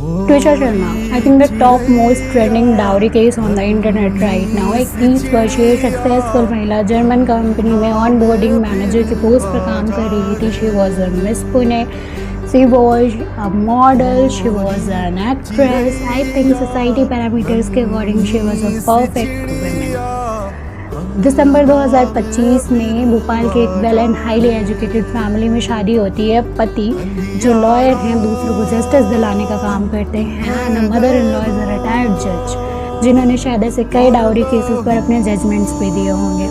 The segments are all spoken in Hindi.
Trisha Sharma, I think the top most trending dowry case on the internet right now. एक 30 वर्षीय सक्सेसफुल महिला जर्मन कंपनी में ऑन बोर्डिंग मैनेजर के पोस्ट पर काम कर रही थी. She was a miss Pune, she was a model, she was an actress. I think society parameters के according she was a perfect woman. दिसंबर 2025 में भोपाल के एक well and highly educated family में शादी होती है. पति जो लॉयर हैं दूसरों को जस्टिस दिलाने का काम करते हैं, and mother in law is a retired जज जिन्होंने शायद ऐसे कई डाउरी केसेस पर अपने जजमेंट्स भी दिए होंगे.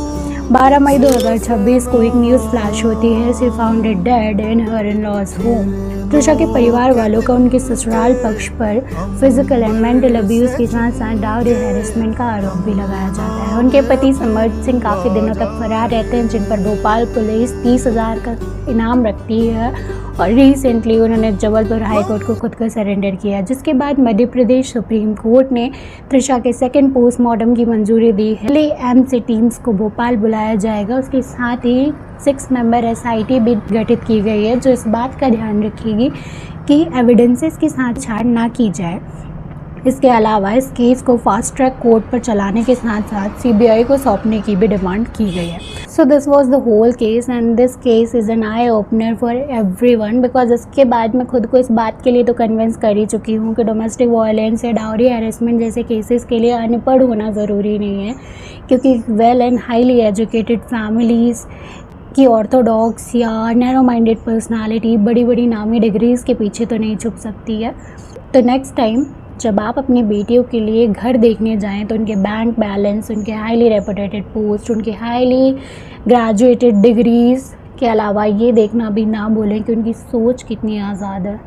12 मई 2026 को एक न्यूज़ फ्लैश होती है. She found it dead in her in lodge home. Trisha के परिवार वालों का उनके ससुराल पक्ष पर फिजिकल एंड मेंटल अब्यूज़ के साथ साथ डाउरी हैरेसमेंट का आरोप भी लगाया जाता है. उनके पति समर्थ सिंह काफ़ी दिनों तक फरार रहते हैं, जिन पर भोपाल पुलिस 30,000 का इनाम रखती है, और रिसेंटली उन्होंने जबलपुर हाई कोर्ट को खुद को सरेंडर किया, जिसके बाद मध्य प्रदेश सुप्रीम कोर्ट ने त्रिशा के सेकंड पोस्टमार्टम की मंजूरी दी है. एमसी टीम्स को भोपाल बुलाया जाएगा. उसके साथ ही 6 मेंबर SIT भी गठित की गई है, जो इस बात का ध्यान रखेगी कि एविडेंसेस के साथ छाड़ ना की जाए. इसके अलावा इस केस को फास्ट ट्रैक कोर्ट पर चलाने के साथ साथ CBI को सौंपने की भी डिमांड की गई है. So this was the whole case, and this case is an eye opener for everyone, because इसके बाद मैं खुद को इस बात के लिए तो कन्विंस कर ही चुकी हूँ कि डोमेस्टिक वायलेंस या डाउरी हैरेसमेंट जैसे केसेस के लिए अनपढ़ होना ज़रूरी नहीं है, क्योंकि well and highly educated families की ऑर्थोडॉक्स या नैरो माइंडेड पर्सनालिटी बड़ी बड़ी नामी डिग्रीज़ के पीछे तो नहीं छुप सकती है. तो नेक्स्ट टाइम जब आप अपनी बेटियों के लिए घर देखने जाएं तो उनके बैंक बैलेंस, उनके हाईली रेपुटेटेड पोस्ट, उनके हाईली ग्रेजुएटेड डिग्रीज़ के अलावा ये देखना भी ना भूलें कि उनकी सोच कितनी आज़ाद है.